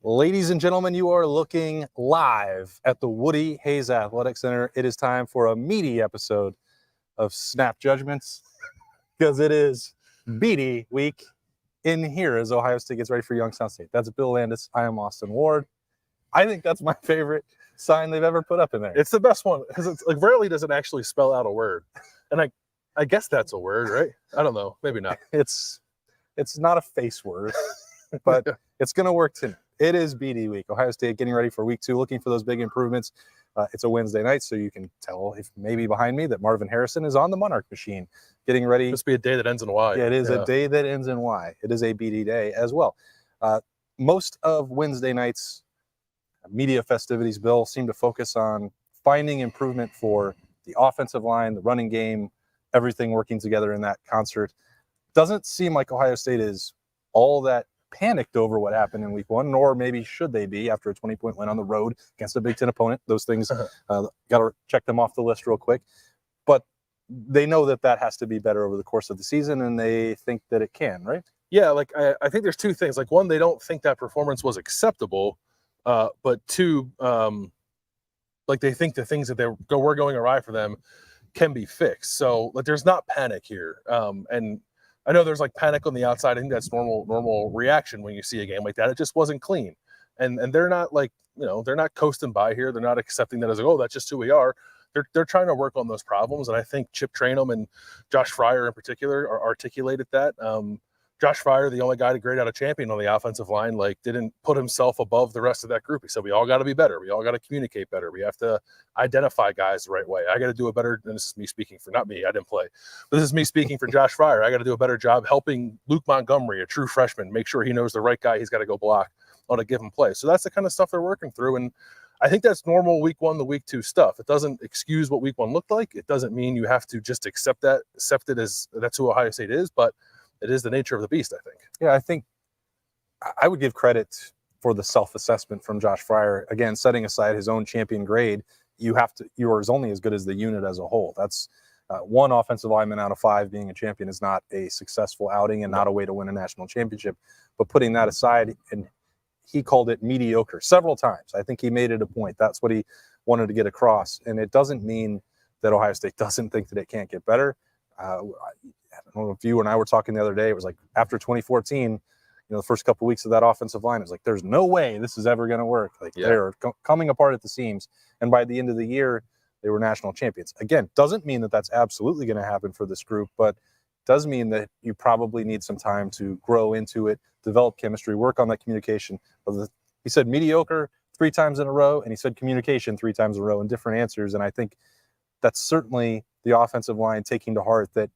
Ladies and gentlemen, you are looking live at the Woody Hayes Athletic Center. It is time for a meaty episode of Snap Judgments because it is Beanie week in here as Ohio State gets ready for Youngstown State. That's Bill Landis. I am Austin Ward. I think that's my favorite sign they've ever put up in there. It's the best one because it's like rarely does it actually spell out a word, and I guess that's a word, right? I don't know, maybe not. It's not a face word, but it's going to work tonight. It is BD week. Ohio State getting ready for week 2, looking for those big improvements. It's a Wednesday night, so you can tell if maybe behind me that Marvin Harrison is on the Monarch machine getting ready. Must be a day that ends in Y. Yeah, it is a day that ends in Y. It is a BD day as well. Most of Wednesday night's media festivities, Bill, seem to focus on finding improvement for the offensive line, the running game, everything working together in that concert. Doesn't seem like Ohio State is all that panicked over what happened in week 1, nor maybe should they be after a 20-point win on the road against a Big Ten opponent. Those things, got to check them off the list real quick. But they know that has to be better over the course of the season, and they think that it can, right? Yeah, like I think there's two things. Like, one, they don't think that performance was acceptable, but two, like they think the things that were going awry for them can be fixed. So like there's not panic here. And I know there's like panic on the outside. I think that's normal reaction when you see a game like that. It just wasn't clean. And they're not like, they're not coasting by here. They're not accepting that as like, oh, that's just who we are. They're trying to work on those problems. And I think Chip Trainum and Josh Fryer in particular articulated that. Josh Fryer, the only guy to grade out a champion on the offensive line, like didn't put himself above the rest of that group. He said, we all got to be better. We all got to communicate better. We have to identify guys the right way. I got to do a better, and this is me speaking for, not me, I didn't play, but this is me speaking for Josh Fryer. I got to do a better job helping Luke Montgomery, a true freshman, make sure he knows the right guy he's got to go block on a given play. So that's the kind of stuff they're working through. And I think that's normal week 1 to week 2 stuff. It doesn't excuse what week 1 looked like. It doesn't mean you have to just accept it as that's who Ohio State is, but it is the nature of the beast, I think. Yeah, I think I would give credit for the self-assessment from Josh Fryer. Again, setting aside his own champion grade, you are only as good as the unit as a whole. That's one offensive lineman out of 5 being a champion is not a successful outing and not a way to win a national championship. But putting that aside, and he called it mediocre several times. I think he made it a point. That's what he wanted to get across. And it doesn't mean that Ohio State doesn't think that it can't get better. I don't know if you and I were talking the other day. It was like after 2014, the first couple of weeks of that offensive line, it was like, there's no way this is ever going to work. Like they're coming apart at the seams. And by the end of the year, they were national champions. Again, doesn't mean that that's absolutely going to happen for this group, but does mean that you probably need some time to grow into it, develop chemistry, work on that communication. He said mediocre 3 times in a row, and he said communication 3 times in a row in different answers. And I think that's certainly the offensive line taking to heart that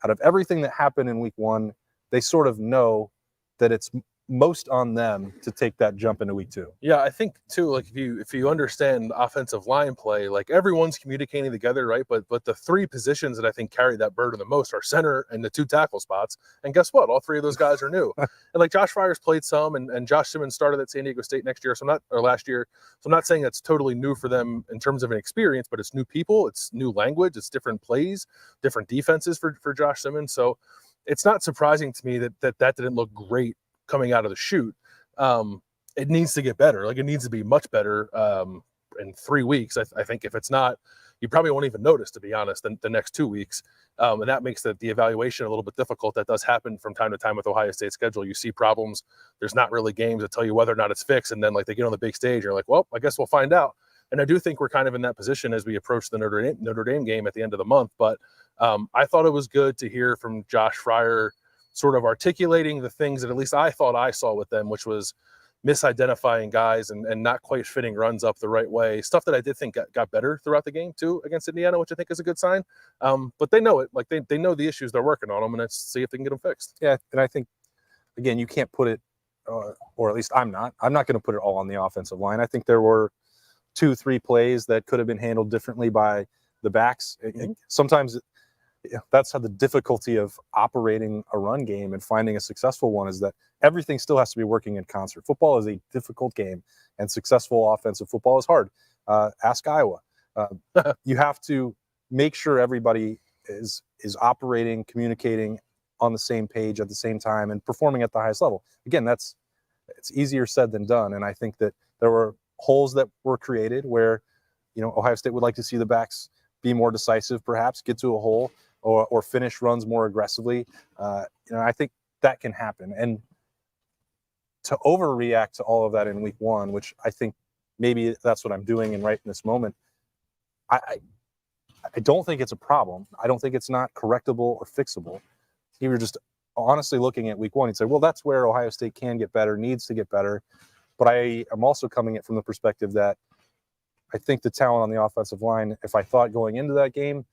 out of everything that happened in week 1, they sort of know that it's most on them to take that jump into week 2. Yeah, I think too, like if you understand offensive line play, like everyone's communicating together, right? But the 3 positions that I think carry that burden the most are center and the 2 tackle spots. And guess what? All 3 of those guys are new. And like Josh Fryer's played some, and Josh Simmons started at San Diego State last year. So I'm not saying that's totally new for them in terms of an experience, but it's new people, it's new language, it's different plays, different defenses for Josh Simmons. So it's not surprising to me that didn't look great coming out of the chute. It needs to get better. Like it needs to be much better in 3 weeks. I think if it's not, you probably won't even notice, to be honest, the next 2 weeks. And that makes the evaluation a little bit difficult. That does happen from time to time with Ohio State's schedule. You see problems. There's not really games that tell you whether or not it's fixed. And then like they get on the big stage, you're like, well, I guess we'll find out. And I do think we're kind of in that position as we approach the Notre Dame game at the end of the month. But I thought it was good to hear from Josh Fryer sort of articulating the things that at least I thought I saw with them, which was misidentifying guys and not quite fitting runs up the right way. Stuff that I did think got better throughout the game too against Indiana, which I think is a good sign. But they know it. Like they know the issues, they're working on them, and let's see if they can get them fixed. Yeah, and I think, again, you can't put it, or at least I'm not going to put it all on the offensive line. I think there were 2-3 plays that could have been handled differently by the backs. Mm-hmm. Sometimes that's how the difficulty of operating a run game and finding a successful one is that everything still has to be working in concert. Football is a difficult game, and successful offensive football is hard. Ask Iowa. You have to make sure everybody is operating, communicating on the same page at the same time, and performing at the highest level. Again, that's it's easier said than done. And I think that there were holes that were created where, Ohio State would like to see the backs be more decisive, perhaps get to a hole or finish runs more aggressively. I think that can happen. And to overreact to all of that in week one, which I think maybe that's what I'm doing right in this moment, I don't think it's a problem. I don't think it's not correctable or fixable. If you were just honestly looking at week one, you'd say, well, that's where Ohio State can get better, needs to get better. But I am also coming at from the perspective that I think the talent on the offensive line, if I thought going into that game,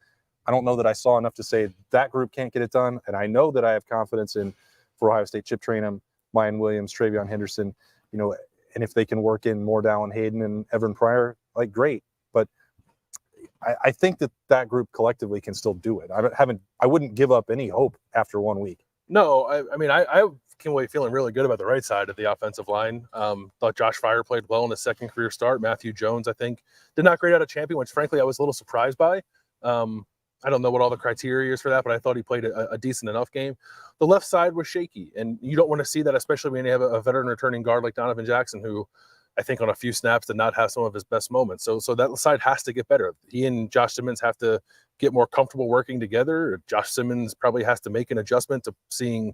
I don't know that I saw enough to say that group can't get it done. And I know that I have confidence in, for Ohio State, Chip Trayanum, Mayan Williams, Travion Henderson, and if they can work in more Dallin Hayden and Evan Pryor, like, great. But I think that group collectively can still do it. I wouldn't give up any hope after 1 week. No, I came away feeling really good about the right side of the offensive line. Thought Josh Fryer played well in his second career start. Matthew Jones, I think, did not grade out a champion, which frankly I was a little surprised by. I don't know what all the criteria is for that, but I thought he played a decent enough game. The left side was shaky, and you don't want to see that, especially when you have a veteran returning guard like Donovan Jackson, who I think on a few snaps did not have some of his best moments. So that side has to get better. He and Josh Simmons have to get more comfortable working together. Josh Simmons probably has to make an adjustment to seeing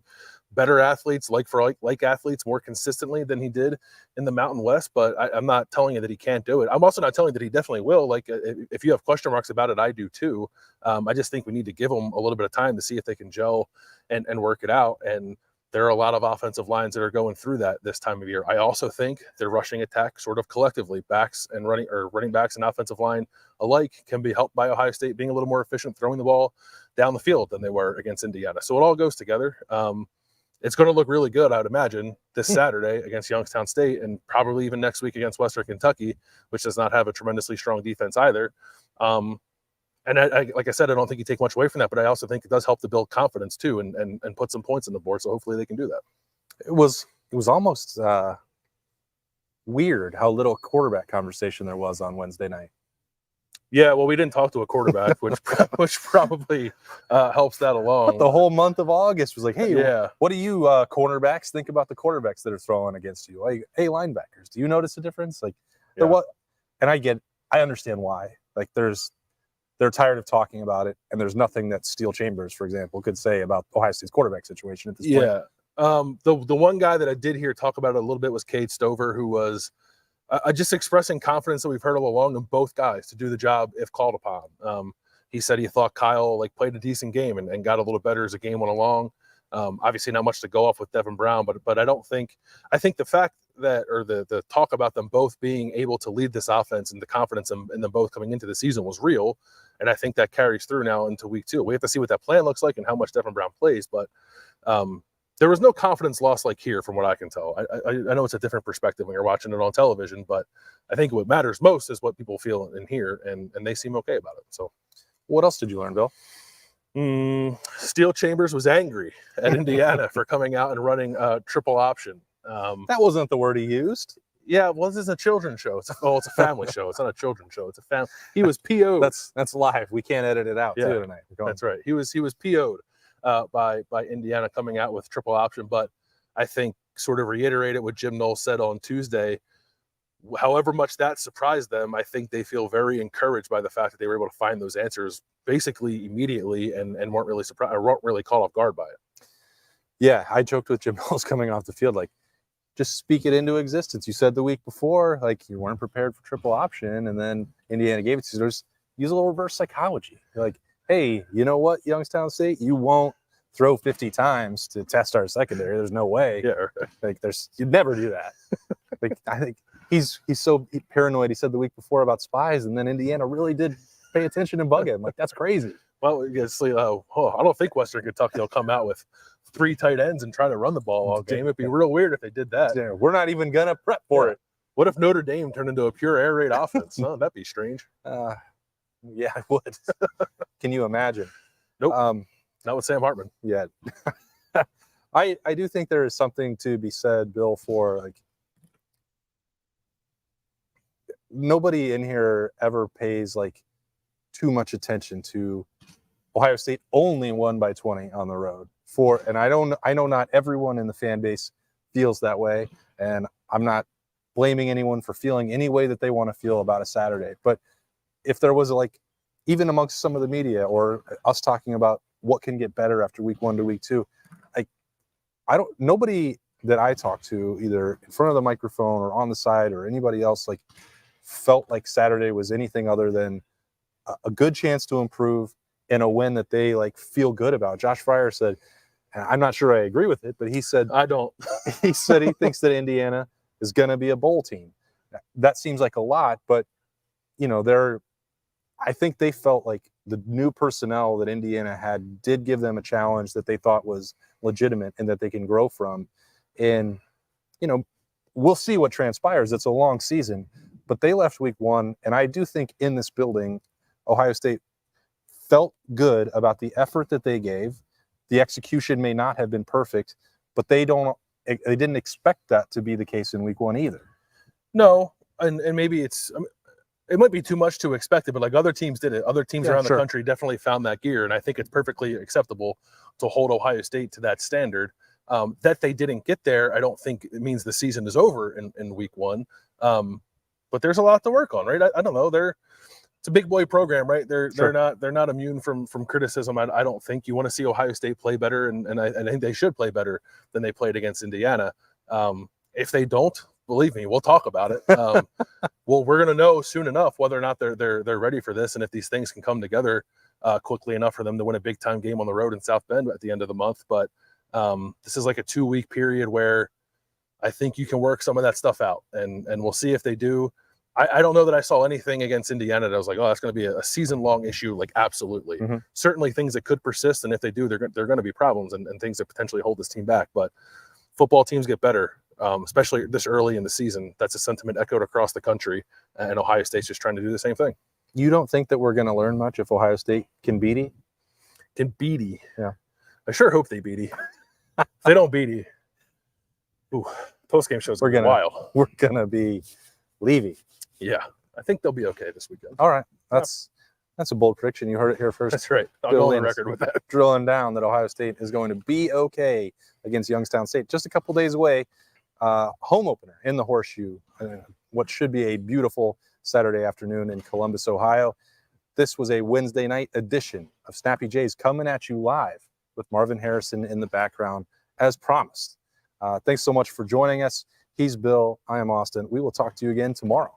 better athletes, like athletes, more consistently than he did in the Mountain West. But I'm not telling you that he can't do it. I'm also not telling you that he definitely will. Like, if you have question marks about it, I do too. I just think we need to give them a little bit of time to see if they can gel and work it out. And there are a lot of offensive lines that are going through that this time of year. I also think their rushing attack sort of collectively, backs and running backs and offensive line alike, can be helped by Ohio State being a little more efficient throwing the ball down the field than they were against Indiana. So it all goes together. It's going to look really good, I would imagine, this Saturday against Youngstown State, and probably even next week against Western Kentucky, which does not have a tremendously strong defense either. And I, like I said, I don't think you take much away from that, but I also think it does help to build confidence too, and put some points on the board. So hopefully they can do that. It was almost weird how little quarterback conversation there was on Wednesday night. Yeah, well, we didn't talk to a quarterback, which probably helps that along. But the whole month of August was like, hey, yeah, what do you cornerbacks think about the quarterbacks that are throwing against you? Like, hey, linebackers, do you notice a difference? Like, what? And I understand why. Like, they're tired of talking about it, and there's nothing that Steel Chambers, for example, could say about Ohio State's quarterback situation at this point. Yeah. The one guy that I did hear talk about it a little bit was Cade Stover, who was just expressing confidence that we've heard all along in both guys to do the job if called upon. He said he thought Kyle played a decent game and got a little better as the game went along. Obviously not much to go off with Devin Brown, but I think the fact that, or the talk about them both being able to lead this offense and the confidence in them both coming into the season was real. And I think that carries through now into week 2. We have to see what that plan looks like and how much Devin Brown plays, but there was no confidence loss like here from what I can tell. I know it's a different perspective when you're watching it on television, but I think what matters most is what people feel in here, and they seem okay about it. So what else did you learn, Bill? Steel Chambers was angry at Indiana for coming out and running triple option. That wasn't the word he used. Yeah, well, this is a children's show. It's a family show. It's not a children's show. It's a family. He was PO'd. That's live. We can't edit it out too tonight. That's right. He was PO'd by Indiana coming out with triple option, but I think sort of reiterated what Jim Knowles said on Tuesday. However much that surprised them, I think they feel very encouraged by the fact that they were able to find those answers basically immediately and weren't really surprised or weren't really caught off guard by it. Yeah, I joked with Jim Knowles coming off the field, like, just speak it into existence. You said the week before, like, you weren't prepared for triple option, and then Indiana gave it to you. Just use a little reverse psychology. You're like, hey, you know what, Youngstown State, you won't throw 50 times to test our secondary. There's no way. Yeah, like, you'd never do that. Like, I think he's so paranoid. He said the week before about spies, and then Indiana really did pay attention and bug him. Like, that's crazy. Well, I don't think Western Kentucky will come out with 3 tight ends and try to run the ball all game. It'd be real weird if they did that. Yeah, we're not even going to prep for it. What if Notre Dame turned into a pure air raid offense? Oh, that'd be strange. Yeah, I would. Can you imagine? Nope. Not with Sam Hartman. Yeah. I do think there is something to be said, Bill, for, like, nobody in here ever pays, like, too much attention to Ohio State only won by 20 on the road. And I know not everyone in the fan base feels that way, and I'm not blaming anyone for feeling any way that they want to feel about a Saturday. But if there was even amongst some of the media or us talking about what can get better after week 1 to week 2, nobody that I talked to, either in front of the microphone or on the side or anybody else, felt like Saturday was anything other than a good chance to improve and a win that they feel good about. Josh Fryer said, and I'm not sure I agree with it, but he said, I don't. he said he thinks that Indiana is going to be a bowl team. That seems like a lot, but I think they felt like the new personnel that Indiana had did give them a challenge that they thought was legitimate and that they can grow from. And, we'll see what transpires. It's a long season, but they left week 1. And I do think in this building, Ohio State felt good about the effort that they gave. The execution may not have been perfect, but they didn't expect that to be the case in week 1 either. No, and maybe it might be too much to expect it, but other teams did it. Other teams around the country definitely found that gear, and I think it's perfectly acceptable to hold Ohio State to that standard. That they didn't get there, I don't think it means the season is over in week 1. But there's a lot to work on, right? I don't know. It's a big boy program, right? They're not immune from criticism. I don't think. You want to see Ohio State play better, and I think they should play better than they played against Indiana. If they don't, believe me, we'll talk about it. Well, we're going to know soon enough whether or not they're ready for this, and if these things can come together quickly enough for them to win a big time game on the road in South Bend at the end of the month. But this is a 2-week period where I think you can work some of that stuff out, and we'll see if they do. I don't know that I saw anything against Indiana that I was like, oh, that's going to be a season-long issue. Absolutely. Mm-hmm. Certainly things that could persist, and if they do, they're going to be problems and things that potentially hold this team back. But football teams get better, especially this early in the season. That's a sentiment echoed across the country, and Ohio State's just trying to do the same thing. You don't think that we're going to learn much if Ohio State can Beanie? Can Beanie? Yeah. I sure hope they Beanie. If they don't Beanie, post-game shows are wild. We're going to be Levy. Yeah, I think they'll be okay this weekend. All right. That's a bold prediction. You heard it here first. That's right. I'll go on the record with that. Drilling down that Ohio State is going to be okay against Youngstown State. Just a couple days away. Home opener in the Horseshoe. What should be a beautiful Saturday afternoon in Columbus, Ohio. This was a Wednesday night edition of Snappy J's coming at you live with Marvin Harrison in the background as promised. Thanks so much for joining us. He's Bill. I am Austin. We will talk to you again tomorrow.